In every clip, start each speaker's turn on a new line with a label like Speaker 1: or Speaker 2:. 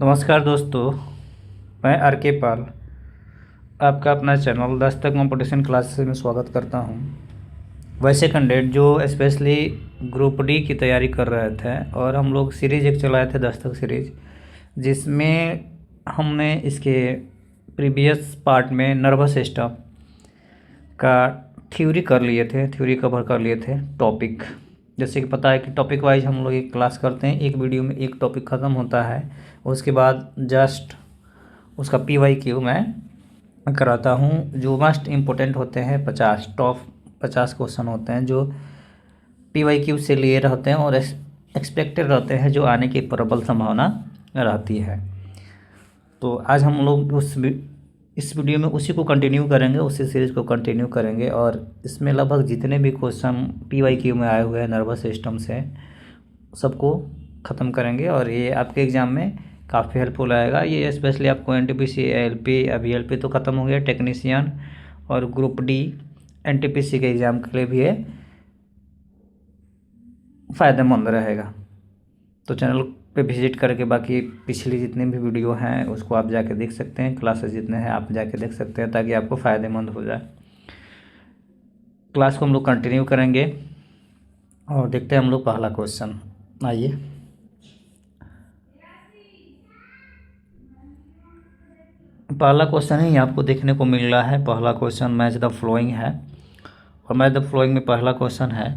Speaker 1: नमस्कार दोस्तों, मैं आर के पाल आपका अपना चैनल दस्तक कंपटीशन क्लासेस में स्वागत करता हूं। वैसे कैंडिडेट जो स्पेशली ग्रुप डी की तैयारी कर रहे थे और हम लोग सीरीज़ एक चलाए थे दस्तक सीरीज, जिसमें हमने इसके प्रीवियस पार्ट में नर्वस सिस्टम का थ्योरी कवर कर लिए थे टॉपिक। जैसे कि पता है कि टॉपिक वाइज हम लोग एक क्लास करते हैं, एक वीडियो में एक टॉपिक ख़त्म होता है, उसके बाद जस्ट उसका PYQ मैं कराता हूँ। जो मोस्ट इम्पोर्टेंट होते हैं 50 क्वेश्चन होते हैं जो PYQ से लिए रहते हैं और एक्सपेक्टेड रहते हैं, जो आने की प्रबल संभावना रहती है। तो आज हम लोग इस वीडियो में उसी को कंटिन्यू करेंगे, उसी सीरीज़ को कंटिन्यू करेंगे और इसमें लगभग जितने भी क्वेश्चन PYQ में आए हुए हैं नर्वस सिस्टम से सबको ख़त्म करेंगे और ये आपके एग्ज़ाम में काफ़ी हेल्पफुल आएगा। ये स्पेशली आपको NTPC LP, अभी LP तो ख़त्म हो गया, टेक्नीशियन और ग्रुप डी NTPC के एग्ज़ाम के लिए भी ये फ़ायदेमंद रहेगा। तो चैनल पे विजिट करके बाकी पिछली जितनी भी वीडियो हैं उसको आप जाके देख सकते हैं, क्लासेस जितने हैं आप जाके देख सकते हैं ताकि आपको फ़ायदेमंद हो जाए। क्लास को हम लोग कंटिन्यू करेंगे और देखते हैं हम लोग पहला क्वेश्चन। आइए, पहला क्वेश्चन ही आपको देखने को मिल रहा है। पहला क्वेश्चन मैच द फ्लोइंग है और मैच द फ्लोइंग में पहला क्वेश्चन है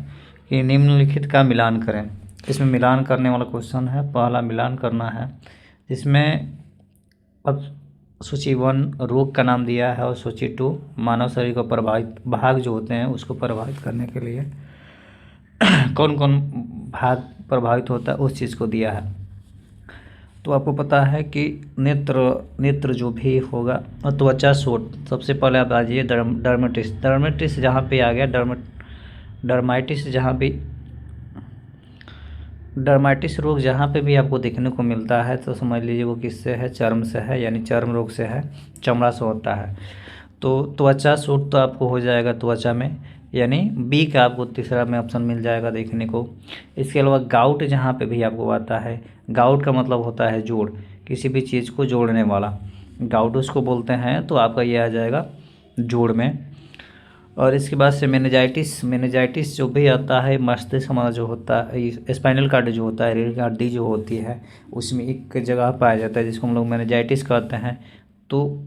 Speaker 1: कि निम्नलिखित का मिलान करें। इसमें मिलान करने वाला क्वेश्चन है, पहला मिलान करना है, जिसमें अब सूची 1 रोग का नाम दिया है और सूची 2 मानव शरीर को प्रभावित भाग जो होते हैं उसको प्रभावित करने के लिए कौन कौन भाग प्रभावित होता है उस चीज़ को दिया है। तो आपको पता है कि नेत्र जो भी होगा, त्वचा शोथ, सबसे पहले आप आ जाइए डर्मेटिस जहाँ पे आ गया, डर्माइटिस जहाँ भी डर्माइटिस रोग जहाँ पे भी आपको देखने को मिलता है तो समझ लीजिए वो किससे है, चर्म से है, यानी चर्म रोग से है, चमड़ा से होता है। तो त्वचा शोथ तो आपको हो जाएगा त्वचा में, यानी बी का आपको तीसरा में ऑप्शन मिल जाएगा देखने को। इसके अलावा गाउट जहाँ पे भी आपको आता है, गाउट का मतलब होता है जोड़, किसी भी चीज़ को जोड़ने वाला, गाउट उसको बोलते हैं, तो आपका ये आ जाएगा जोड़ में। और इसके बाद से मेनिंजाइटिस जो भी आता है मस्तिष्क हमारा जो होता है, स्पाइनल कार्ड जो होता है, रीढ़ की हड्डी जो होती है उसमें एक जगह पाया जाता है जिसको हम लोग मेनिंजाइटिस कहते हैं। तो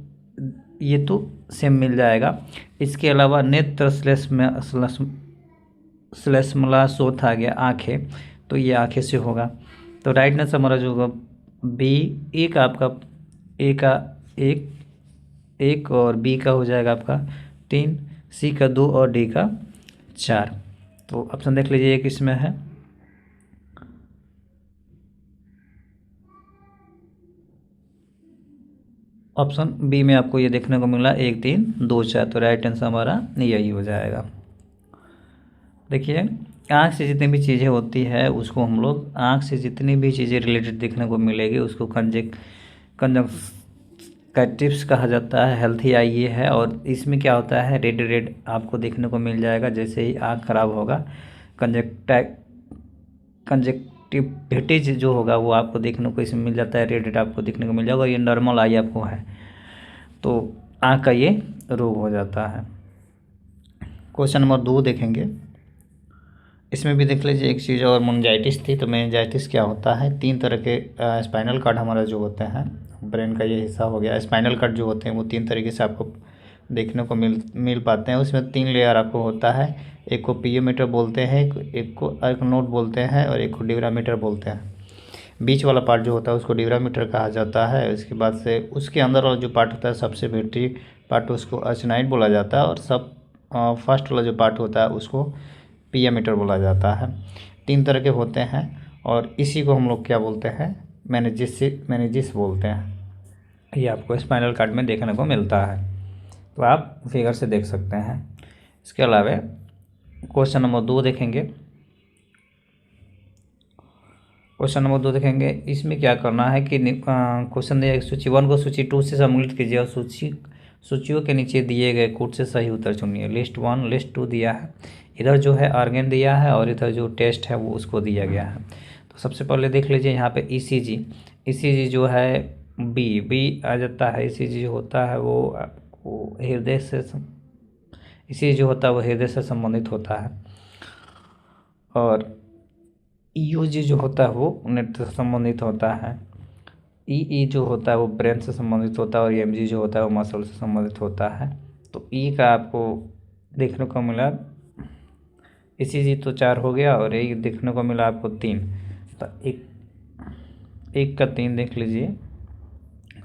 Speaker 1: ये तो सेम मिल जाएगा। इसके अलावा नेत्र श्लेष्मला शोथ आ गया, आँखें, तो ये आँखें से होगा। तो राइट आंसर हमारा जो होगा बी। एक आपका ए का एक और बी का हो जाएगा आपका 3, सी का 2 और डी का 4। तो ऑप्शन देख लीजिए एक इसमें है। ऑप्शन बी में आपको ये देखने को मिला 1, 3, 2, 4, तो राइट आंसर हमारा यही हो जाएगा। देखिए, आँख से जितनी भी चीज़ें होती है उसको हम लोग, आँख से जितनी भी चीज़ें रिलेटेड देखने को मिलेगी उसको कंजक्टिव्स कहा जाता है। हेल्थी आई ये है और इसमें क्या होता है, रेड आपको देखने को मिल जाएगा जैसे ही आँख खराब होगा। कंजक्टिविटीज जो होगा वो आपको देखने को इसमें मिल जाता है, रेड आपको देखने को मिल जाएगा। ये नॉर्मल आई आपको है तो आँख का ये रोग हो जाता है। क्वेश्चन नंबर 2 देखेंगे। इसमें भी देख लीजिए एक चीज़ और, मेनिंजाइटिस थी। तो मेनिंजाइटिस क्या होता है, 3 तरह के स्पाइनल कार्ड हमारा जो होते हैं, ब्रेन का ये हिस्सा हो गया, स्पाइनल कार्ड जो होते हैं वो 3 तरीके से आपको देखने को मिल पाते हैं। उसमें 3 लेयर आपको होता है, एक को पियोमीटर बोलते हैं, एक को अर्कनोड बोलते हैं और एक को डिग्रामीटर बोलते हैं। बीच वाला पार्ट जो होता है उसको डिग्रामीटर कहा जाता है। उसके बाद से उसके अंदर वाला जो पार्ट होता है सबसे भीतरी पार्ट उसको अर्चनाइड बोला जाता है और फर्स्ट वाला जो पार्ट होता है उसको पियोमीटर बोला जाता है। 3 तरह के होते हैं और इसी को हम लोग क्या बोलते हैं, मेनिंजिस बोलते हैं। ये आपको स्पाइनल कार्ड में देखने को मिलता है, तो आप फिगर से देख सकते हैं। इसके अलावा क्वेश्चन नंबर 2 देखेंगे। क्वेश्चन नंबर 2 देखेंगे, इसमें क्या करना है कि क्वेश्चन दिया सूची 1 को सूची 2 से सम्मिलित कीजिए और सूचियों के नीचे दिए गए कोड से सही उत्तर चुनिए। लिस्ट 1 लिस्ट 2 दिया है, इधर जो है ऑर्गन दिया है और इधर जो टेस्ट है वो उसको दिया गया है। तो सबसे पहले देख लीजिए यहाँ पे ईसीजी जो है बी आ जाता है। ईसीजी जो होता है वो आपको हृदय से ईसीजी जो होता है वो हृदय से संबंधित होता है, और ईओजी जो होता है वो नेत्र से संबंधित होता है। ई जो होता है वो ब्रेन से संबंधित होता है, और एमजी जो होता है वो मसल से संबंधित होता है। तो ई का आपको देखने को मिला, ईसीजी तो 4 हो गया, और एक देखने को मिला आपको 3। तो एक का 3 देख लीजिए।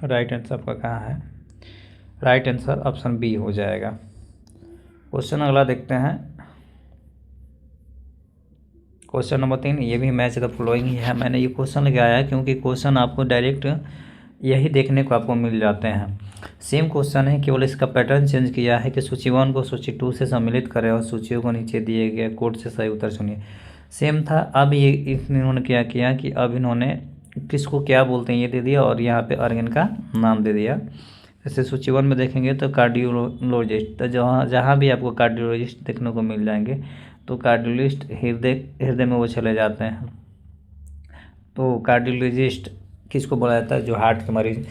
Speaker 1: राइट आंसर आपका कहाँ है? राइट आंसर ऑप्शन बी हो जाएगा। क्वेश्चन अगला देखते हैं। क्वेश्चन नंबर 3, ये भी मैच द फॉलोइंग ही है। मैंने ये क्वेश्चन लगाया है क्योंकि क्वेश्चन आपको डायरेक्ट यही देखने को आपको मिल जाते हैं। सेम क्वेश्चन है, केवल इसका पैटर्न चेंज किया है कि सूची 1 को सूची 2 से सम्मिलित करें और सूचियों को नीचे दिए गए कोड से सही उत्तर चुनिए। सेम था। अब ये इन्होंने क्या किया कि अब इन्होंने किसको क्या बोलते हैं ये दे दिया, और यहाँ पे ऑर्गन का नाम दे दिया। जैसे सूची 1 में देखेंगे तो कार्डियोलॉजिस्ट, तो जहाँ भी आपको कार्डियोलॉजिस्ट देखने को मिल जाएंगे तो कार्डियोलॉजिस्ट हृदय में वो चले जाते हैं। तो कार्डियोलॉजिस्ट किसको बोला जाता है? जो हार्ट के मरीज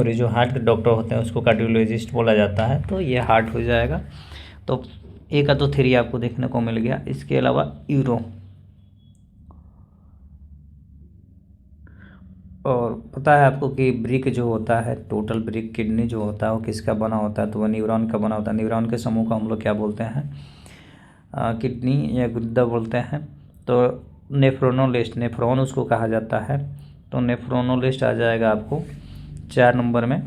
Speaker 1: जो हार्ट के डॉक्टर होते हैं उसको कार्डियोलॉजिस्ट बोला जाता है। तो ये हार्ट हो जाएगा। तो ए का तो 3 आपको देखने को मिल गया। इसके अलावा यूरो, और पता है आपको कि ब्रिक जो होता है, टोटल ब्रिक किडनी जो होता है वो किसका बना होता है? तो वो न्यूरॉन का बना होता है। न्यूरॉन के समूह को हम लोग क्या बोलते हैं? किडनी या गुर्दा बोलते हैं। तो नेफ्रोनोलिस्ट, नेफ्रॉन उसको कहा जाता है। तो नेफ्रोनोलिस्ट आ जाएगा आपको 4 नंबर में।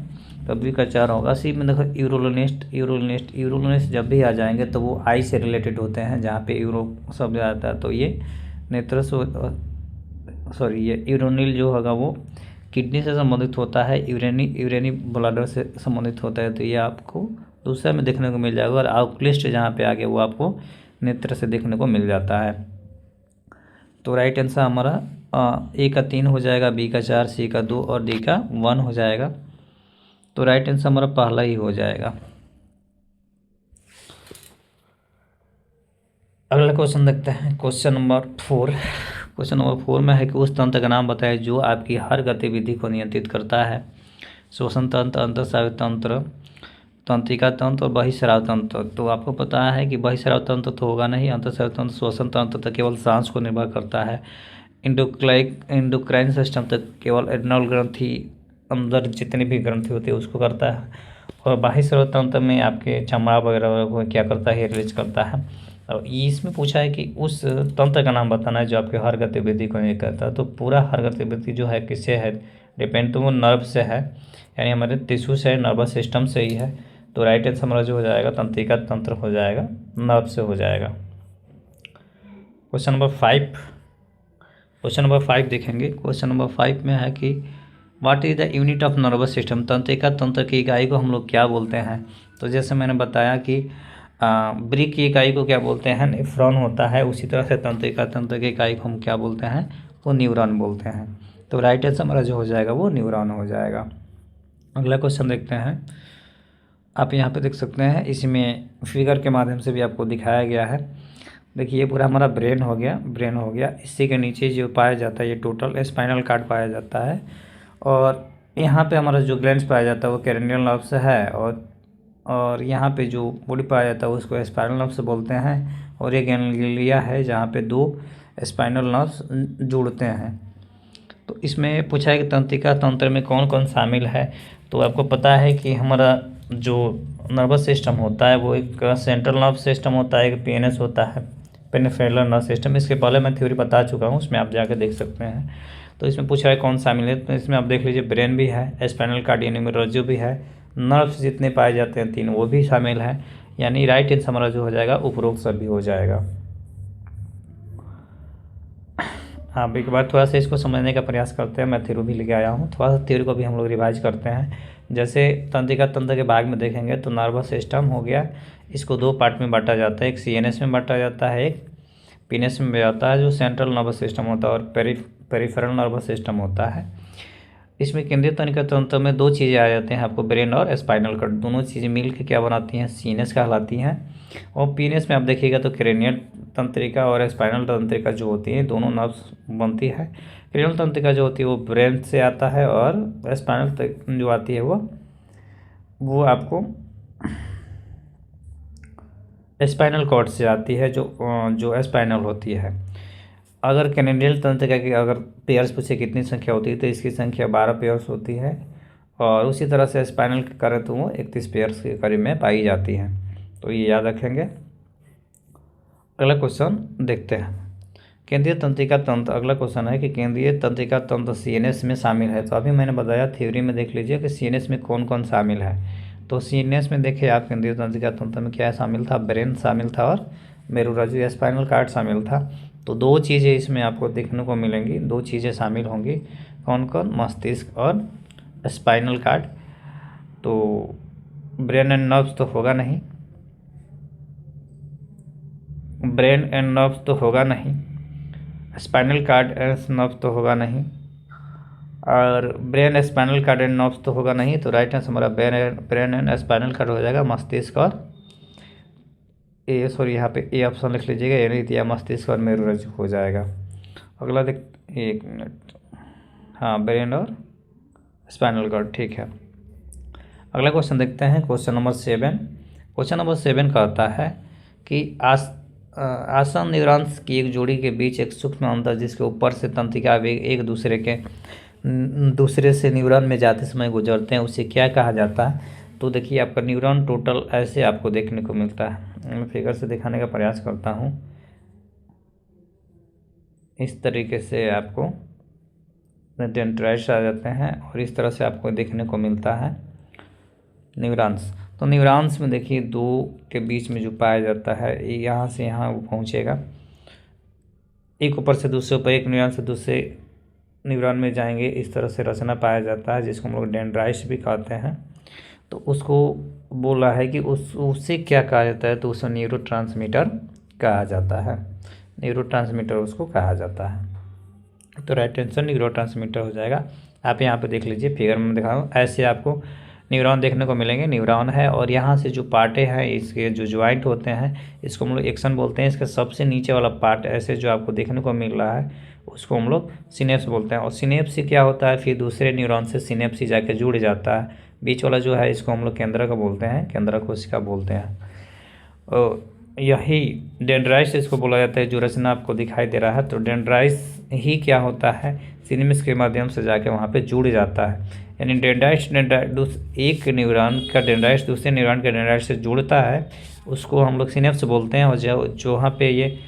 Speaker 1: तो बी का 4 होगा। सी में देखो यूरोलिनिस्ट जब भी आ जाएंगे तो वो आई से रिलेटेड होते हैं, जहाँ पे यूरो शब्द आता है। तो ये ये यूरोनिल जो होगा वो किडनी से संबंधित होता है, यूरेनी ब्लडर से संबंधित होता है। तो ये आपको दूसरा में देखने को मिल जाएगा। और आउटलिस्ट जहाँ पे आ गया वो आपको नेत्र से देखने को मिल जाता है। तो राइट आंसर हमारा ए का 3 हो जाएगा, बी का 4, सी का 2 और डी का 1 हो जाएगा। तो राइट आंसर हमारा पहला ही हो जाएगा। अगला क्वेश्चन देखते हैं। क्वेश्चन नंबर 4 में है कि उस तंत्र का नाम बताएं जो आपकी हर गतिविधि को नियंत्रित करता है। श्वसन तंत्र, अंतःस्रावी तंत्र, तंत्रिका तंत्र और बहिस्राव तंत्र। तो आपको पता है कि बहिस्राव तंत्र तो होगा नहीं, अंतःस्रावी तंत्र, श्वसन तंत्र तो केवल सांस को निर्भर करता है। इंडोक्राइन सिस्टम तो केवल एड्रिनल ग्रंथि, अंदर जितनी भी ग्रंथि होती है उसको करता है। और बहिस्राव तंत्र में आपके चमड़ा वगैरह को क्या करता है? रिलीज करता है। और इसमें पूछा है कि उस तंत्र का नाम बताना है जो आपके हर गतिविधि को नहीं करता। तो पूरा हर गतिविधि जो है किससे है डिपेंड? तो वो नर्व से है, यानी हमारे टिश्यू से, नर्वस सिस्टम से ही है। तो राइट आंसर हमारा जो हो जाएगा तंत्रिका तंत्र हो जाएगा, नर्व से हो जाएगा। क्वेश्चन नंबर 5 देखेंगे। क्वेश्चन नंबर 5 में है कि what is the unit of nervous system? तंत्रिका तंत्र की इकाई को हम लोग क्या बोलते हैं? तो जैसे मैंने बताया कि ब्रिक की इकाई को क्या बोलते हैं? नेफ्रॉन होता है। उसी तरह से तंत्रिका तंत्र की इकाई को हम क्या बोलते हैं? वो न्यूरॉन बोलते हैं। तो राइट आंसर हमारा जो हो जाएगा वो न्यूरॉन हो जाएगा। अगला क्वेश्चन देखते हैं। आप यहाँ पे देख सकते हैं, इसमें फिगर के माध्यम से भी आपको दिखाया गया है। देखिए ये पूरा हमारा ब्रेन हो गया। इसी के नीचे जो पाया जाता है ये टोटल स्पाइनल कार्ड पाया जाता है। और यहाँ पे हमारा जो ग्लैंड्स पाया जाता है वो कैरेनियल नर्व से है। और यहाँ पे जो बॉडी पाया जाता है उसको स्पाइनल नर्व से बोलते हैं। और ये गैंग्लिया है जहाँ पे 2 स्पाइनल नर्व्स जुड़ते हैं। तो इसमें पूछा है कि तंत्रिका तंत्र में कौन कौन शामिल है? तो आपको पता है कि हमारा जो नर्वस सिस्टम होता है वो एक सेंट्रल नर्व सिस्टम होता है, एक पीएनएस होता है, पेरिफेरल नर्व सिस्टम। इसके पहले मैं थ्योरी बता चुका हूँ, उसमें आप जाकर देख सकते हैं। तो इसमें पूछा है कौन शामिल है? तो इसमें आप देख लीजिए ब्रेन भी है, स्पाइनल कार्ड यानी न्यूरोलॉजी भी है, नर्व्स जितने पाए जाते हैं 3 वो भी शामिल है। यानी राइट आंसर हमारा जो हो जाएगा उपरोक्त सब भी हो जाएगा। अब एक बार थोड़ा सा इसको समझने का प्रयास करते हैं। मैं थ्योरी भी लेके आया हूँ, थोड़ा सा थ्योरी को भी हम लोग रिवाइज करते हैं। जैसे तंत्रिका तंत्र के भाग में देखेंगे तो नर्वस सिस्टम हो गया, इसको 2 पार्ट में बांटा जाता है। एक सीएनएस में बांटा जाता है, एक पीएनएस में जाता है जो सेंट्रल नर्वस सिस्टम होता है, और पेरिफेरल नर्वस सिस्टम होता है। इसमें केंद्रीय तंत्रिका तंत्र में 2 चीज़ें आ जाती हैं आपको, ब्रेन और स्पाइनल कार्ड। दोनों चीज़ें मिल के क्या बनाती हैं? सीएनएस कहलाती हैं। और पीएनएस में आप देखिएगा तो क्रेनियल तंत्रिका और स्पाइनल तंत्रिका जो होती है दोनों नर्व्स बनती है। क्रेनियल तंत्रिका जो होती है वो ब्रेन से आता है और स्पाइनल जो आती है वो आपको स्पाइनल कॉर्ड से आती है, जो स्पाइनल होती है। अगर क्रेनियल तंत्रिका की अगर पेयर्स पूछे कितनी संख्या होती है तो इसकी संख्या 12 पेयर्स होती है, और उसी तरह से स्पाइनल की करें तो वो 31 पेयर्स के करीब में पाई जाती है। तो ये याद रखेंगे। अगला क्वेश्चन देखते हैं। केंद्रीय तंत्रिका तंत्र, अगला क्वेश्चन है कि केंद्रीय तंत्रिका तंत्र सीएनएस में शामिल है। तो अभी मैंने बताया थ्योरी में, देख लीजिए कि सीएनएस में कौन कौन शामिल है। तो सीएनएस में देखिए आप केंद्रीय तंत्रिका तंत्र में क्या शामिल था, ब्रेन शामिल था और मेरुरज्जु या स्पाइनल कॉर्ड शामिल था। तो दो चीज़ें इसमें आपको देखने को मिलेंगी, दो चीज़ें शामिल होंगी। कौन कौन, मस्तिष्क और स्पाइनल कॉर्ड। तो ब्रेन एंड नर्व्स तो होगा नहीं, ब्रेन एंड नर्व्स तो होगा नहीं, स्पाइनल कॉर्ड एंड नर्व्स तो होगा नहीं, और brain spinal cord and nerves तो होगा नहीं। तो राइट आंसर हमारा ब्रेन एंड स्पाइनल कॉर्ड हो जाएगा। मस्तिष्क और ए, सॉरी यहाँ पे ए ऑप्शन लिख लीजिएगा, ए नहीं दिया, मस्तिष्क और मेरुरज्जु हो जाएगा। अगला देख, एक मिनट, हाँ ब्रेन और स्पाइनल कॉर्ड, ठीक है। अगला क्वेश्चन देखते हैं, क्वेश्चन नंबर 7। क्वेश्चन नंबर 7 कहता है कि आसन न्यूरॉन्स की एक जोड़ी के बीच एक सूक्ष्म अंतर जिसके ऊपर से तंत्रिका वेग एक दूसरे से न्यूरॉन में जाते समय गुजरते हैं उसे क्या कहा जाता है। तो देखिए आपका न्यूरॉन टोटल ऐसे आपको देखने को मिलता है। मैं फिगर से दिखाने का प्रयास करता हूँ। इस तरीके से आपको डेंड्राइट्स आ जाते हैं और इस तरह से आपको देखने को मिलता है न्यूरॉन्स। तो न्यूरॉन्स में देखिए दो के बीच में जो पाया जाता है, यहाँ से यहाँ वो पहुँचेगा, एक ऊपर से दूसरे ऊपर, एक न्यूरॉन से दूसरे न्यूरॉन में जाएंगे। इस तरह से रचना पाया जाता है जिसको हम लोग डेंड्राइट्स भी कहते हैं। तो उसको बोला है कि उससे क्या कहा जाता है, तो उसे न्यूरोट्रांसमीटर कहा जाता है। न्यूरोट्रांसमीटर उसको कहा जाता है। तो राइट आंसर न्यूरोट्रांसमीटर हो जाएगा। आप यहाँ पे देख लीजिए, फिगर में दिखा रहा हूँ, ऐसे आपको न्यूरॉन देखने को मिलेंगे। न्यूरॉन है और यहाँ से जो पार्टें हैं, इसके जो ज्वाइंट होते हैं इसको हम लोग एक्सन बोलते हैं। इसके सबसे नीचे वाला पार्ट ऐसे जो आपको देखने को मिल रहा है उसको हम लोग सिनेप्स बोलते हैं। और सिनेप्स से क्या होता है, फिर दूसरे न्यूरॉन से सिनेप्स से जाकर जुड़ जाता है। बीच वाला जो है इसको हम लोग केंद्रक बोलते हैं, केंद्रक कोशिका बोलते हैं। और यही डेंड्राइट्स इसको बोला जाता है, जो रचना आपको दिखाई दे रहा है। तो डेंड्राइट्स ही क्या होता है, सिनेप्स के माध्यम से जाके वहाँ पे जुड़ जाता है। यानी डेंड्राइट्स एक न्यूरॉन का डेंड्राइट्स दूसरे न्यूरॉन के डेंड्राइट्स से जुड़ता है, उसको हम लोग सिनेप्स बोलते हैं। और जो वहाँ पे ये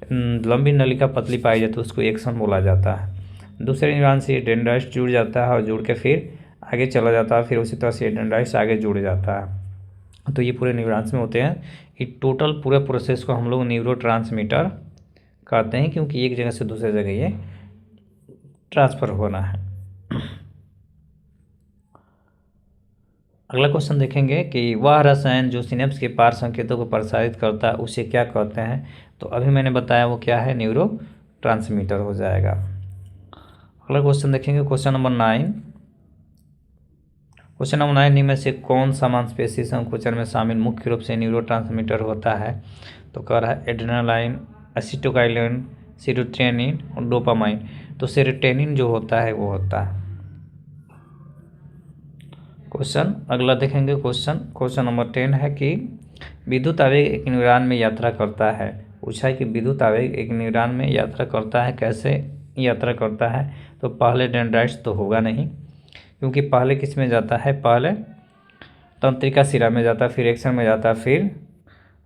Speaker 1: लंबी नलिका पतली पाई जाती है उसको एक्सन बोला जाता है। दूसरे न्यूरॉन से डेंड्राइट्स जुड़ जाता है और जुड़ के फिर आगे चला जाता है, फिर उसी तरह से डेंड्राइट्स आगे जुड़ जाता है। तो ये पूरे न्यूरॉन्स में होते हैं। ये टोटल पूरे प्रोसेस को हम लोग न्यूरोट्रांसमीटर कहते हैं, क्योंकि एक जगह से दूसरे जगह ये ट्रांसफ़र होना है। अगला क्वेश्चन देखेंगे कि वह रसायन जो सिनेप्स के पार संकेतों को प्रसारित करता है उसे क्या कहते हैं। तो अभी मैंने बताया वो क्या है, न्यूरोट्रांसमीटर हो जाएगा। अगला क्वेश्चन देखेंगे, क्वेश्चन नंबर 9। क्वेश्चन नंबर 9 में से कौन सा मांसपेशी संकुचन में शामिल मुख्य रूप से न्यूरोट्रांसमीटर होता है। तो कह रहा है एड्रेनालाइन, एसिटाइलकोलाइन, सेरोटोनिन और डोपामाइन। तो सेरोटोनिन जो होता है वो होता है। क्वेश्चन अगला देखेंगे, क्वेश्चन नंबर 10 है कि विद्युत आवेग एक न्यूरॉन में यात्रा करता है। पूछा है कि विद्युत आवेग एक न्यूरॉन में यात्रा करता है, कैसे यात्रा करता है। तो पहले डेंड्राइट्स तो होगा नहीं, क्योंकि पहले किस में जाता है, पहले तंत्रिका शिरा में जाता है, फिर एक्सन में जाता है, फिर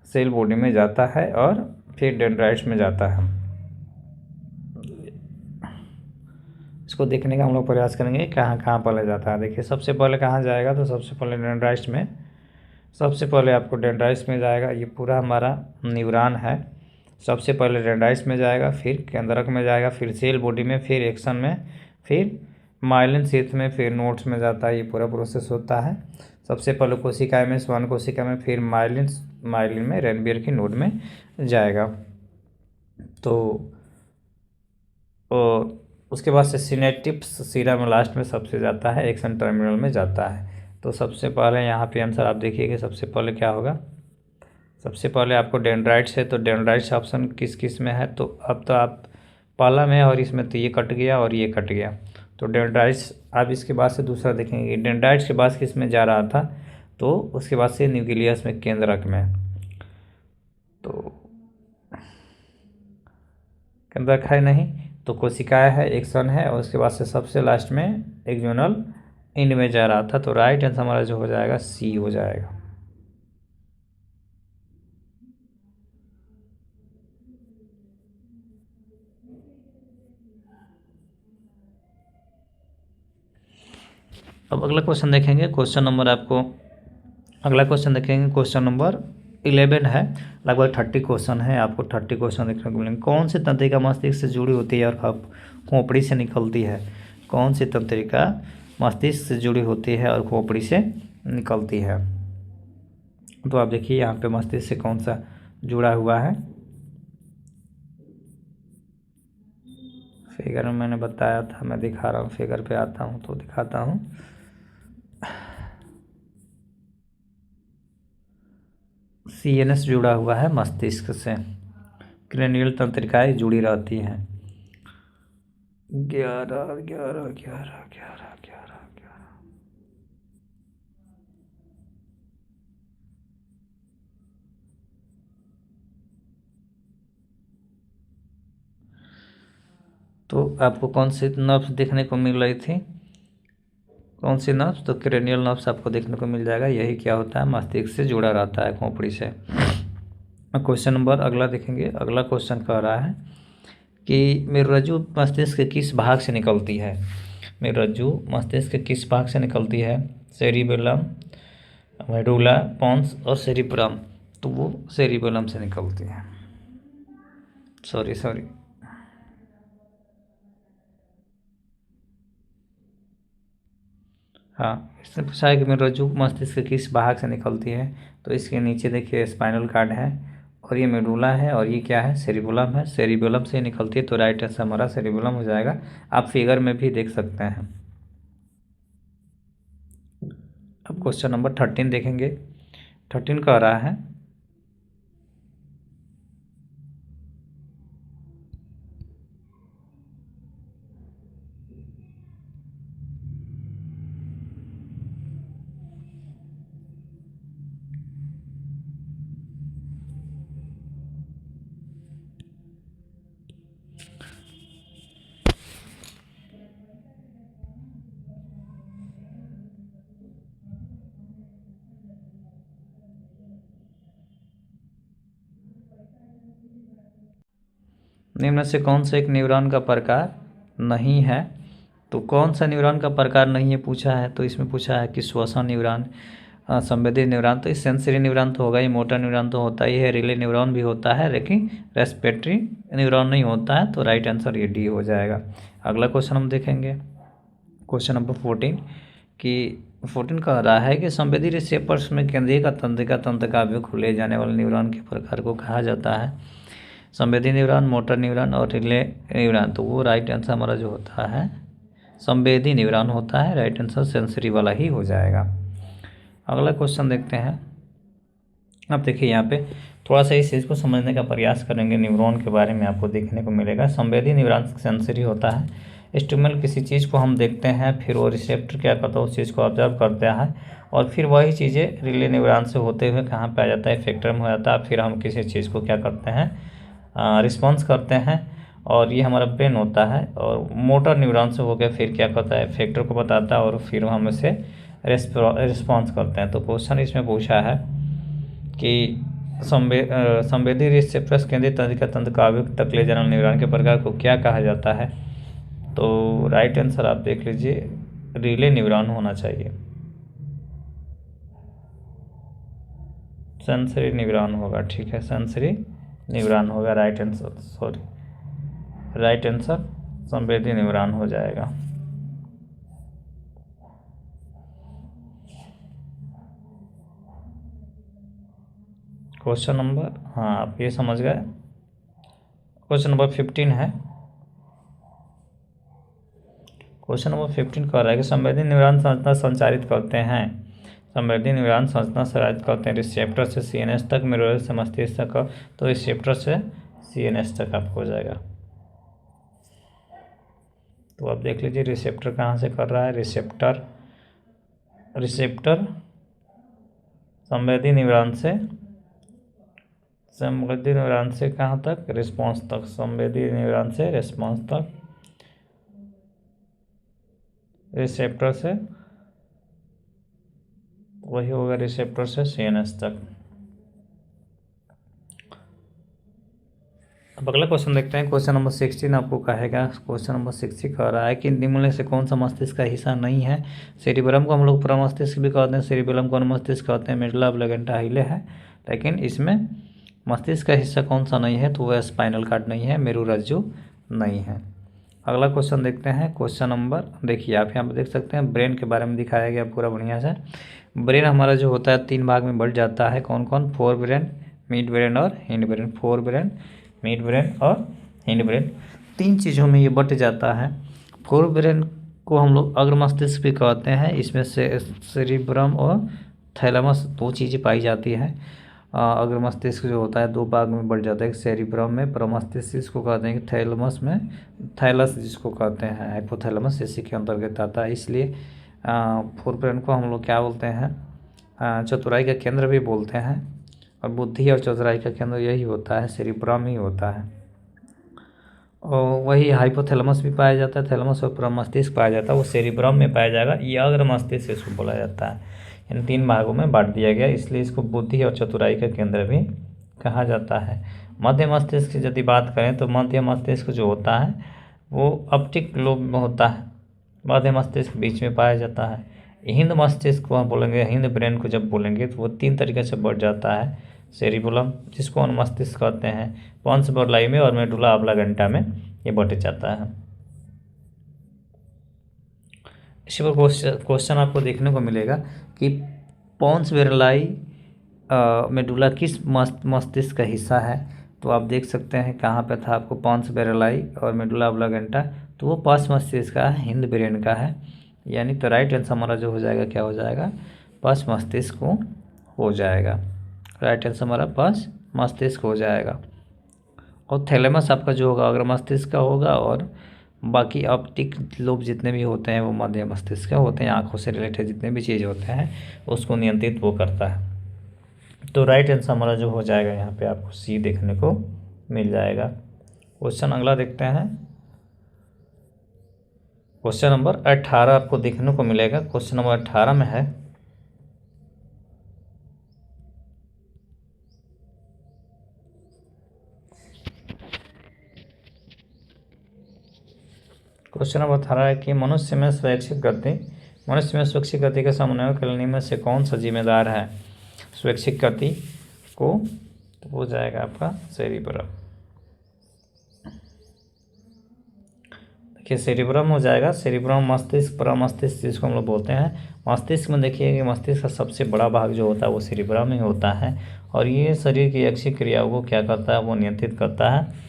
Speaker 1: सेल बॉडी में जाता है और फिर डेंड्राइट्स में जाता है। इसको देखने का हम लोग प्रयास करेंगे कहाँ कहाँ पहले जाता है। देखिए सबसे पहले कहाँ जाएगा, तो सबसे पहले डेंड्राइट्स में, सबसे पहले आपको डेंड्राइट्स में जाएगा। ये पूरा हमारा न्यूरॉन है, सबसे पहले डेंड्राइट्स में जाएगा, फिर केंद्रक में जाएगा, फिर सेल बॉडी में, फिर एक्सन में, फिर माइलिन शीथ में, फिर नोड्स में जाता है। ये पूरा प्रोसेस होता है। सबसे पहले कोशिकाएं में, श्वान कोशिका में, फिर माइलिन में, रेनबियर की नोड में जाएगा। तो उसके बाद से सिनेप्टिक्स सीरा में लास्ट में सबसे जाता है, एक्सन टर्मिनल में जाता है। तो सबसे पहले यहाँ पे आंसर आप देखिए कि सबसे पहले क्या होगा, सबसे पहले आपको डेंड्राइट्स है, तो डेंड्राइट्स ऑप्शन किस किस में है, तो अब तो आप पहला में, और इसमें तो ये कट गया और ये कट गया, तो डेंड्राइट्स आप इसके बाद से दूसरा देखेंगे। डेंड्राइट्स के बाद किस में जा रहा था, तो उसके बाद से न्यूक्लियस में, केंद्रक में, तो केंद्रक है नहीं, तो कोशिकाएं है, एक सन है, और उसके बाद से सबसे लास्ट में एक्सोनल एंड में जा रहा था, तो राइट आंसर हमारा जो हो जाएगा सी हो जाएगा। अब अगला क्वेश्चन देखेंगे, क्वेश्चन नंबर आपको अगला क्वेश्चन देखेंगे, क्वेश्चन नंबर 11 है। लगभग 30 क्वेश्चन है, आपको 30 क्वेश्चन देखने को मिलेंगे। कौन सी तंत्रिका मस्तिष्क से जुड़ी होती है और खोपड़ी से निकलती है? कौन सी तंत्रिका मस्तिष्क से जुड़ी होती है और खोपड़ी से निकलती है? तो आप देखिए यहाँ पे मस्तिष्क से कौन सा जुड़ा हुआ है। फिगर में मैंने बताया था, मैं दिखा रहा हूँ, फिगर पे आता हूँ तो दिखाता हूँ। CNS जुड़ा हुआ है मस्तिष्क से, क्रेनियल तंत्रिकाएं जुड़ी रहती हैं। 11 11 11 11 11 11। तो आपको कौन सी नर्व्स देखने को मिल रही थी, कौन सी नर्व्स? तो क्रेनियल नर्व्स आपको देखने को मिल जाएगा। यही क्या होता है, मस्तिष्क से जुड़ा रहता है, खोपड़ी से। क्वेश्चन नंबर अगला देखेंगे। अगला क्वेश्चन कह रहा है कि मेरुरज्जु मस्तिष्क के किस भाग से निकलती है? मेरुरज्जु मस्तिष्क के किस भाग से निकलती है? सेरिबेलम, मेडुला, पोन्स और सेरिब्रम। तो वो सेरिबेलम से निकलती है। सॉरी हाँ, इसने पूछा है कि मेरुरज्जु मस्तिष्क के किस भाग से निकलती है, तो इसके नीचे देखिए स्पाइनल कार्ड है, और ये मेडुला है, और ये क्या है, सेरिबेलम है। सेरिबेलम से निकलती है, तो राइट आंसर हमारा सेरिबेलम हो जाएगा। आप फिगर में भी देख सकते हैं। अब क्वेश्चन नंबर 13 देखेंगे। 13 कह रहा है निम्न से कौन सा एक न्यूरॉन का प्रकार नहीं है? तो कौन सा न्यूरॉन का प्रकार नहीं है पूछा है, तो इसमें पूछा है कि श्वसन न्यूरॉन, संवेदी न्यूरॉन, तो सेंसरी न्यूरॉन तो होगा ही, मोटर न्यूरॉन तो होता ही है, रिले न्यूरॉन भी होता है, लेकिन रेस्पिरेटरी न्यूरॉन नहीं होता है, तो राइट आंसर ये डी हो जाएगा। अगला क्वेश्चन हम देखेंगे, क्वेश्चन नंबर 14 कि 14 कह रहा है कि संवेदी रिसेप्टर्स में केंद्रीय का तंत्रिका तंत्र का अवयव खुले जाने वाले न्यूरॉन के प्रकार को कहा जाता है? संवेदी न्यूरॉन, मोटर न्यूरॉन और रिले न्यूरॉन। तो वो राइट आंसर हमारा जो होता है संवेदी न्यूरॉन होता है। राइट आंसर सेंसरी वाला ही हो जाएगा। अगला क्वेश्चन देखते हैं। अब देखिए यहाँ पे थोड़ा सा इस चीज़ को समझने का प्रयास करेंगे, न्यूरॉन के बारे में आपको देखने को मिलेगा। संवेदी न्यूरॉन सेंसरी होता है। स्टिमुलस किसी चीज़ को हम देखते हैं, फिर वो रिसेप्टर क्या करता है, उस चीज़ को ऑब्जर्व करता है, और फिर वही चीज़ें रिले न्यूरॉन से होते हुए कहाँ पे आ जाता है, इफेक्टर में हो जाता है। फिर हम किसी चीज़ को क्या करते हैं, रिस्पॉन्स करते हैं, और ये हमारा ब्रेन होता है। और मोटर न्यूरॉन से होकर फिर क्या करता है, इफेक्टर को बताता है, और फिर हम इसे रिस्पॉन्स करते हैं। तो क्वेश्चन इसमें पूछा है कि संवेदी रिसेप्टर्स केंद्रीय तंत्रिका तंत्र का अवयव तक ले जाने वाले न्यूरॉन के प्रकार को क्या कहा जाता है? तो राइट आंसर आप देख लीजिए, रिले न्यूरॉन होना चाहिए, सेंसरी न्यूरॉन होगा। ठीक है, सेंसरी न्यूरॉन होगा राइट आंसर। राइट आंसर संवेदी न्यूरॉन हो जाएगा। क्वेश्चन नंबर, हाँ आप ये समझ गए। क्वेश्चन नंबर 15 है। क्वेश्चन नंबर 15 कह रहा है कि संवेदी न्यूरॉन संचारित करते हैं। संवेदी न्यूरॉन संरचना से राइट करते हैं रिसेप्टर से सीएनएस तक, मेरुरज से मस्तिष्क तक, तो रिसेप्टर से सीएनएस तक आपको हो जाएगा। तो आप देख लीजिए रिसेप्टर कहाँ से कर रहा है, रिसेप्टर संवेदी न्यूरॉन से कहाँ तक, रिस्पॉन्स तक, संवेदी न्यूरॉन से रिस्पॉन्स तक, रिसेप्टर से वही होगा, रिसेप्टर से सीएनएस तक। अब अगला क्वेश्चन देखते हैं। क्वेश्चन नंबर 16 आपको कहेगा, क्वेश्चन नंबर 16 कह रहा है कि निम्न में से कौन सा मस्तिष्क का हिस्सा नहीं है। सेरिबेलम को हम लोग प्रमस्तिष्क भी कहते हैं, सेरिबेलम को मस्तिष्क कहते हैं, मेडुला ऑब्लिंगेटा हिले है, लेकिन इसमें मस्तिष्क का हिस्सा कौन सा नहीं है, तो वह स्पाइनल कॉर्ड नहीं है, मेरुरज्जु नहीं है। अगला क्वेश्चन देखते हैं। क्वेश्चन नंबर देखिए, आप यहाँ पर देख सकते हैं ब्रेन के बारे में दिखाया गया पूरा बढ़िया से। ब्रेन हमारा जो होता है 3 भाग में बढ़ जाता है, कौन कौन, फोर ब्रेन, मिड ब्रेन और hind brain. Fore brain, mid brain और हिंड ब्रेन, 3 चीज़ों में ये बट जाता है। फोर ब्रेन को हम लोग अग्र मस्तिष्क भी कहते हैं, इसमें से सेरिब्रम और थैलेमस 2 चीज़ें पाई जाती है। अग्र मस्तिष्क जो होता है 2 भाग में बढ़ जाता है, एक सेरिब्रम में, प्रमस्तिष्क जिसको कहते हैं, थैलेमस में, थैलस जिसको कहते हैं, हाइपोथैलेमस इसी के अंतर्गत आता है। इसलिए फोर ब्रेन को हम लोग क्या बोलते हैं, चतुराई का केंद्र भी बोलते हैं, और बुद्धि और चतुराई का केंद्र यही होता है, सेरिब्रम ही होता है। और वही हाइपोथैलेमस भी पाया जाता है, थैलेमस और प्रमस्तिष्क पाया जाता है, वो सेरिब्रम में पाया जाएगा। ये अग्र मस्तिष्क इसको बोला जाता है। इन 3 भागों में बांट दिया गया, इसलिए इसको बुद्धि और चतुराई का केंद्र भी कहा जाता है। मध्य मस्तिष्क की यदि बात करें तो मध्य मस्तिष्क जो होता है वो ऑप्टिक लोब में होता है, मध्य मस्तिष्क बीच में पाया जाता है। हिंद मस्तिष्क को हम बोलेंगे, हिंद ब्रेन को जब बोलेंगे तो वो 3 तरीके से बढ़ जाता है। सेरिबुलम जिसको हम मस्तिष्क कहते हैं, पोन्स बर्लाई में, और मेडुला ऑब्लिंगेटा में ये बढ़ जाता है। इसी पर क्वेश्चन आपको देखने को मिलेगा कि पोन्स बर्लाई मेडुला किस मस्तिष्क का हिस्सा है। तो आप देख सकते हैं कहाँ पे था आपको, पोन्स बर्लाई और मेडुला ऑब्लिंगेटा, तो वो पश्च मस्तिष्क का है, हिंद ब्रेन का है। यानी तो राइट आंसर हमारा जो हो जाएगा, क्या हो जाएगा, पश्च मस्तिष्क को हो जाएगा। राइट आंसर हमारा पश्च मस्तिष्क हो जाएगा। और थैलेमस आपका जो होगा अग्र मस्तिष्क का होगा, और बाकी ऑप्टिक लोब जितने भी होते हैं वो मध्य मस्तिष्क का होते हैं। आँखों से रिलेटेड जितने भी चीज़ होते हैं उसको नियंत्रित वो करता है। तो राइट आंसर हमारा जो हो जाएगा यहाँ पे आपको सी देखने को मिल जाएगा। क्वेश्चन अगला देखते हैं। क्वेश्चन नंबर 18 आपको देखने को मिलेगा। क्वेश्चन नंबर 18 में है, क्वेश्चन नंबर 18 है कि मनुष्य में स्वैच्छिक गति के समन्वय करने में से कौन सा जिम्मेदार है। स्वैच्छिक गति को तो हो जाएगा आपका सेरिब्रम। देखिए सेरिब्रम हो जाएगा, सेरिब्रम मस्तिष्क, प्रमस्तिष्क जिसको हम लोग बोलते हैं। मस्तिष्क में देखिए कि मस्तिष्क का सबसे बड़ा भाग जो होता है वो सेरिब्रम ही होता है, और ये शरीर की ऐच्छिक क्रियाओं को क्या करता है, वो नियंत्रित करता है।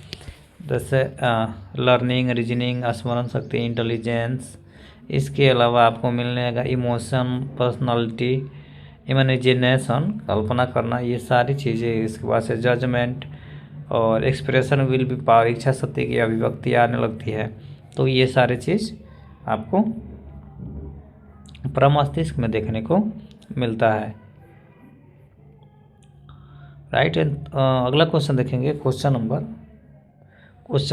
Speaker 1: जैसे लर्निंग, रीजनिंग, स्मरण शक्ति, इंटेलिजेंस। इसके अलावा आपको मिलने का इमोशन, पर्सनालिटी, इमेजिनेशन, कल्पना करना, ये सारी चीज़ें। इसके बाद से जजमेंट और एक्सप्रेशन, विल बी पावर, इच्छा शक्ति की अभिव्यक्ति आने लगती है। तो ये सारे चीज़ आपको प्रमस्तिष्क में देखने को मिलता है। राइट। अगला क्वेश्चन देखेंगे। क्वेश्चन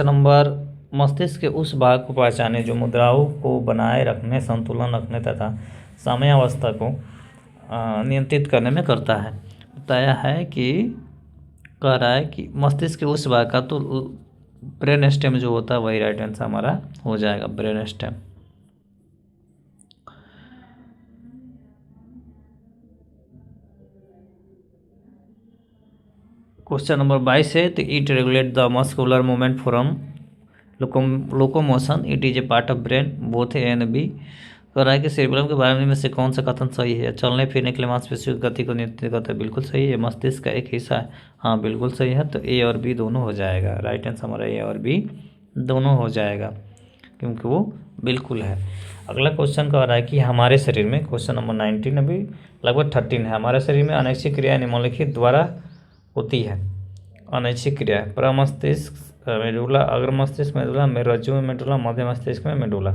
Speaker 1: नंबर मस्तिष्क के उस भाग को पहचाने जो मुद्राओं को बनाए रखने, संतुलन रखने तथा साम्यावस्था को नियंत्रित करने में करता है। बताया है कि कह रहा है कि मस्तिष्क के उस भाग का, तो ब्रेन स्टेम जो होता है वही राइट आंसर हमारा हो जाएगा, ब्रेन स्टेम। क्वेश्चन नंबर 22 है, तो it regulate the muscular movement from locomotion, it is a part of brain, both A and B. कह रहा है कि सेरिब्रम के बारे में से कौन सा कथन सही है। चलने फिरने के लिए मांसपेशियों की गति को नियंत्रित करता है, बिल्कुल सही है। मस्तिष्क का एक हिस्सा है, हाँ बिल्कुल सही है। तो ए और बी दोनों हो जाएगा, राइट आंसर हमारा ए और बी दोनों हो जाएगा। क्योंकि वो बिल्कुल है। अगला क्वेश्चन कह रहा है कि हमारे शरीर में, क्वेश्चन नंबर 19, अभी लगभग 13 है, हमारे शरीर में अनैच्छिक क्रिया निम्नलिखित द्वारा होती है। अनैच्छिक क्रिया प्रमस्तिष्क, मेडुला, अग्र मस्तिष्क मेडुला, मेरुरज्जु में मेडुला, मध्य मस्तिष्क में मेडुला।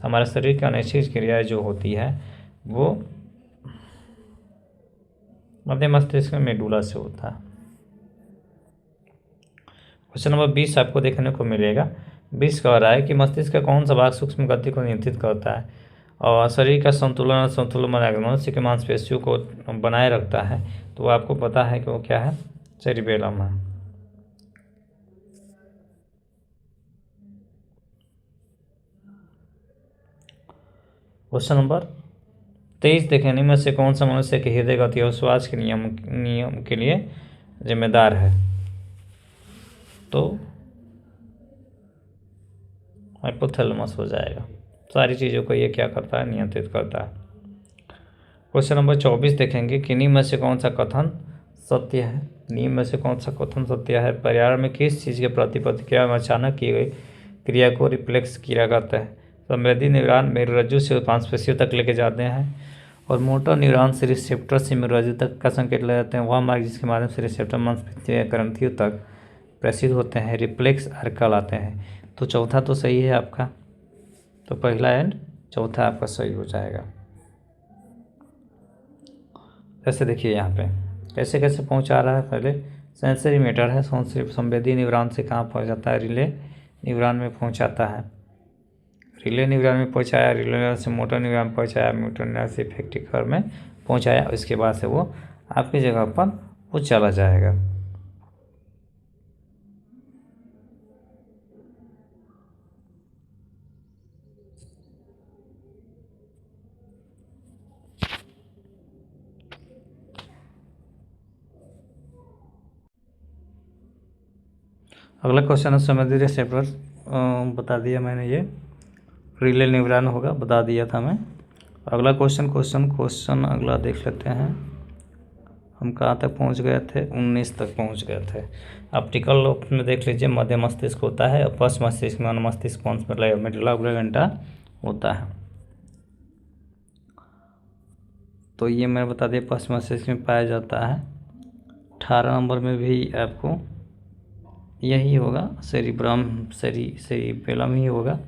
Speaker 1: हमारे शरीर की अनैच्छिक क्रियाएँ जो होती है वो मध्य मस्तिष्क में मेडुला से होता है। क्वेश्चन नंबर 20 आपको देखने को मिलेगा। 20 कह रहा है कि मस्तिष्क का कौन सा भाग सूक्ष्म गति को नियंत्रित करता है और शरीर का संतुलन और संतुलन बनाकर मनुष्य के मांसपेशियों को बनाए रखता है। तो आपको पता है कि वो क्या है, सेरिबेलम है। क्वेश्चन नंबर 23 देखें, इनमें से कौन सा मनुष्य के हृदय गति और श्वास के नियम के लिए जिम्मेदार है। तो हाइपोथैलेमस हो जाएगा। सारी चीज़ों को ये क्या करता है, नियंत्रित करता है। क्वेश्चन नंबर 24 देखेंगे कि निम्न में से कौन सा कथन सत्य है। निम्न में से कौन सा कथन सत्य है। पर्यावरण में किस चीज़ के प्रति प्रतिक्रिया में अचानक की गई क्रिया को रिफ्लेक्स क्रिया कहते हैं। संवेदी न्यूरॉन मेरुरज्जु से मांसपेशियों तक लेके जाते हैं और मोटर न्यूरॉन से रिसेप्टर से मेरुरज्जु तक का संकेत ले जाते हैं। वह मार्ग जिसके माध्यम से रिसेप्टर मांसपेशियों ग्रंथियों तक प्रेषित होते हैं रिफ्लेक्स अर्क कहलाते हैं। तो चौथा तो सही है आपका, तो पहला एंड चौथा आपका सही हो जाएगा। जैसे देखिए यहाँ पे कैसे कैसे पहुँचा रहा है। पहले सेंसरी मैटर है, संवेदी न्यूरॉन से कहाँ पहुँच जाता है, रिले न्यूरॉन में पहुँचाता है। रिले न्यूरॉन में पहुँचाया, रिले न्यूरॉन से मोटर न्यूरॉन पहुँचाया, मोटर न्यूरॉन से इफेक्टिव नर्व में पहुँचाया। उसके बाद से वो आपकी जगह पर वो चला जाएगा। अगला क्वेश्चन है संवेदी रिसेप्टर, बता दिया मैंने, ये रिले न्यूरॉन होगा, बता दिया था मैं। अगला क्वेश्चन अगला देख लेते हैं। हम कहाँ तक पहुँच गए थे, 19 तक पहुँच गए थे। ऑप्टिकल लोब में देख लीजिए मध्य मस्तिष्क होता है, अपस मस्तिष्क में मस्तिष्क पॉन्स मेडुला ऑब्लिंगेटा होता है। तो ये मैंने बता दिया पश्च मस्तिष्क में पाया जाता है। 18 नंबर में भी आपको यही होगा, सेरिबेलम ही होगा।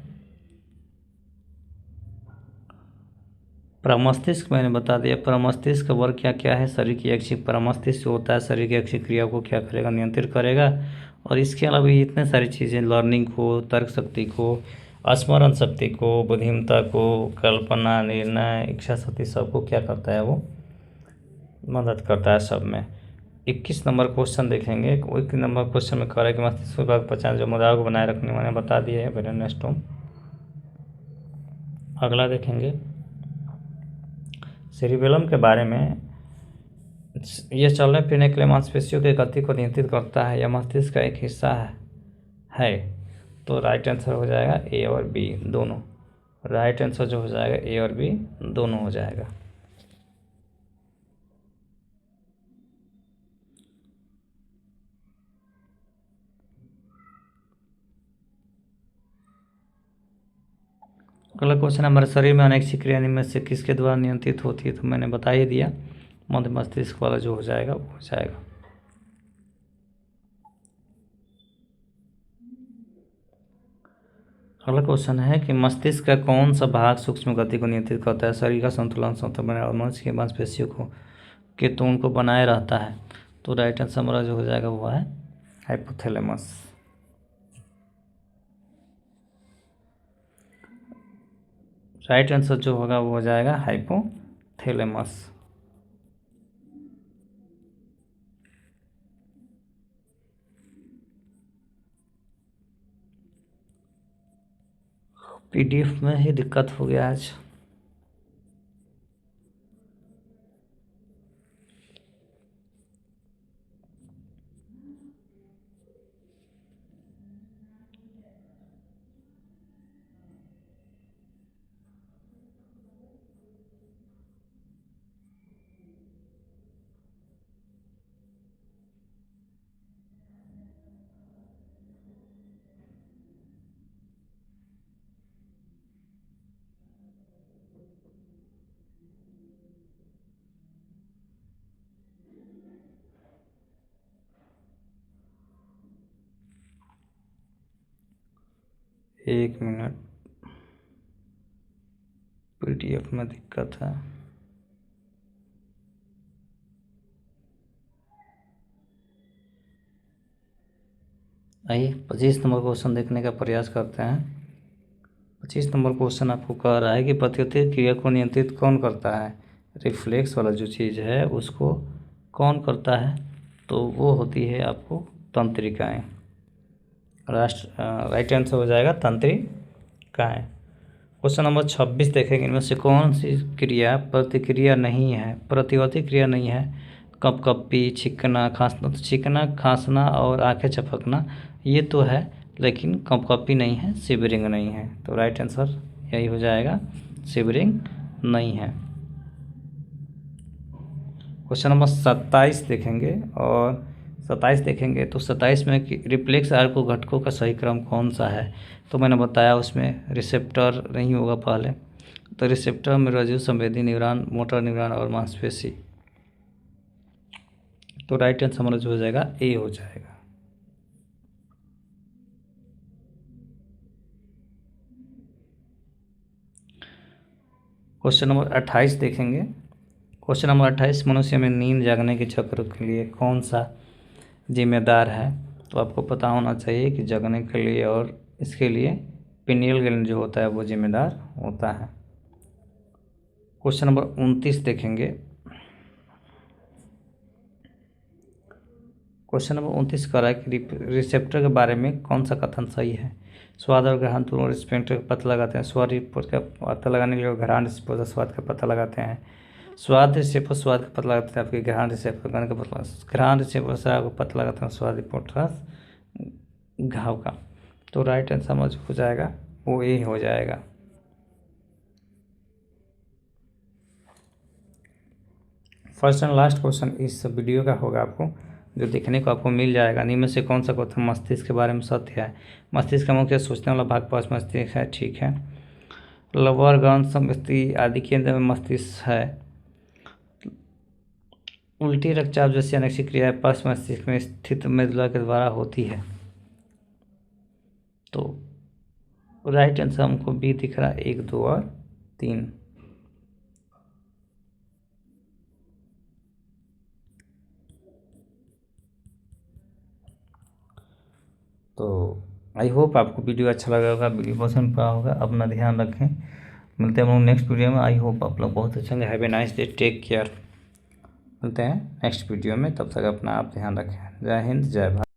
Speaker 1: प्रमस्तिष्क मैंने बता दिया, प्रमस्तिष्क का वर्ग क्या क्या है। शरीर की ऐच्छिक प्रमस्तिष्क होता है, शरीर की ऐच्छिक क्रिया को क्या करेगा, नियंत्रित करेगा। और इसके अलावा भी इतने सारी चीज़ें, लर्निंग को, तर्क शक्ति को, स्मरण शक्ति को, बुद्धिमत्ता को, कल्पना, निर्णय, इच्छा शक्ति, सबको क्या करता है, वो मदद करता है सब में। 21 नंबर क्वेश्चन देखेंगे। 21 नंबर क्वेश्चन में कह रहा है कि मस्तिष्क विभाग 50 जो मुद्राओं को बनाए रखने मैंने बता दिए है, ब्रेनस्टॉर्म। अगला देखेंगे सेरिबेलम के बारे में। यह चलने फिरने के लिए मांसपेशियों की गति को नियंत्रित करता है, यह मस्तिष्क का एक हिस्सा है। तो राइट आंसर हो जाएगा ए और बी दोनों। राइट आंसर जो हो जाएगा ए और बी दोनों हो जाएगा। अगला क्वेश्चन, हमारे शरीर में अनैच्छिक क्रिया निम्न में से किसके द्वारा नियंत्रित होती है। तो मैंने बता ही दिया, मध्य मस्तिष्क वाला जो हो जाएगा वो हो जाएगा। अगला क्वेश्चन है कि मस्तिष्क का कौन सा भाग सूक्ष्म गति को नियंत्रित करता है, शरीर का संतुलन और मनुष्य के मांसपेशियों को के तोड़ को बनाए रहता है। तो राइट आंसर हमारा जो हो जाएगा वो है हाइपोथैलेमस। राइट आंसर जो होगा वो हो जाएगा हाइपोथैलेमस। पीडीएफ में ही दिक्कत हो गया आज। एक मिनट, PDF में दिक्कत है। आइए 25 नंबर क्वेश्चन देखने का प्रयास करते हैं। 25 नंबर क्वेश्चन आपको कह रहा है कि प्रतियोगिक क्रिया को नियंत्रित कौन करता है। रिफ्लेक्स वाला जो चीज़ है उसको कौन करता है, तो वो होती है आपको तंत्रिकाएँ। राइट आंसर हो जाएगा तंत्रिकाएँ। क्वेश्चन नंबर 26 देखेंगे, इनमें से कौन सी क्रिया प्रतिक्रिया नहीं है, प्रतिवर्ती क्रिया नहीं है। कपकपी, छींकना, खांसना। तो छींकना, खांसना और आंखें झपकना ये तो है, लेकिन कपकपी नहीं है, शिवरिंग नहीं है। तो राइट आंसर यही हो जाएगा, शिवरिंग नहीं है। क्वेश्चन नंबर 27 देखेंगे, और 27 देखेंगे तो 27 में कि रिफ्लेक्स आर्क घटकों का सही क्रम कौन सा है। तो मैंने बताया उसमें रिसेप्टर नहीं होगा पहले, तो रिसेप्टर में रज्जु, संवेदी न्यूरॉन, मोटर न्यूरॉन और मांसपेशी। तो राइट आंसर हमारा जो हो जाएगा ए हो जाएगा। क्वेश्चन नंबर 28 देखेंगे। क्वेश्चन नंबर 28, मनुष्य में नींद जागने के चक्र के लिए कौन सा जिम्मेदार है। तो आपको पता होना चाहिए कि जगने के लिए और इसके लिए पिनियल ग्लैंड जो होता है वो जिम्मेदार होता है। क्वेश्चन नंबर 29 देखेंगे। क्वेश्चन नंबर 29 कह रहा है कि रिसेप्टर के बारे में कौन सा कथन सही है। स्वाद और ग्रहण दोनों रिसेप्टर का पता लगाते हैं। स्वाद रिसेप्टर का पता लगाने के लिए घ्राण रिसेप्टर स्वाद का पता लगाते हैं। स्वाद रिसेप्टर स्वाद का पता लगाते हैं, आपके घ्राण रिसेप्टर का पता, घ्राण रिसेप्टर से आपको पता लगाते हैं स्वाद रिसेप्टर घाव का। तो राइट आंसर समझ हो जाएगा वो ए हो जाएगा। फर्स्ट एंड लास्ट क्वेश्चन इस वीडियो का होगा, आपको जो देखने को आपको मिल जाएगा। इनमें से कौन सा क्वेश्चन मस्तिष्क के बारे में सत्य है। मस्तिष्क का मुख्य सोचने वाला भाग पास मस्तिष्क है, ठीक है। लवर गन समस्ती आदि केंद्र में मस्तिष्क है। उल्टी रक्तचाप जैसी अनेक क्रियाएं पास मस्तिष्क में स्थित मेदुला के द्वारा होती है। तो राइट आंसर हमको बी दिख रहा है, 1, 2 और 3। तो आई होप आपको वीडियो अच्छा लगा होगा, वीडियो पसंद पड़ा होगा। अपना ध्यान रखें, मिलते हैं हम लोग नेक्स्ट वीडियो में। आई होप आप लोग बहुत अच्छे होंगे। Have a nice day, take care. मिलते हैं नेक्स्ट वीडियो में, तब तक अपना आप ध्यान रखें। जय हिंद, जय भारत।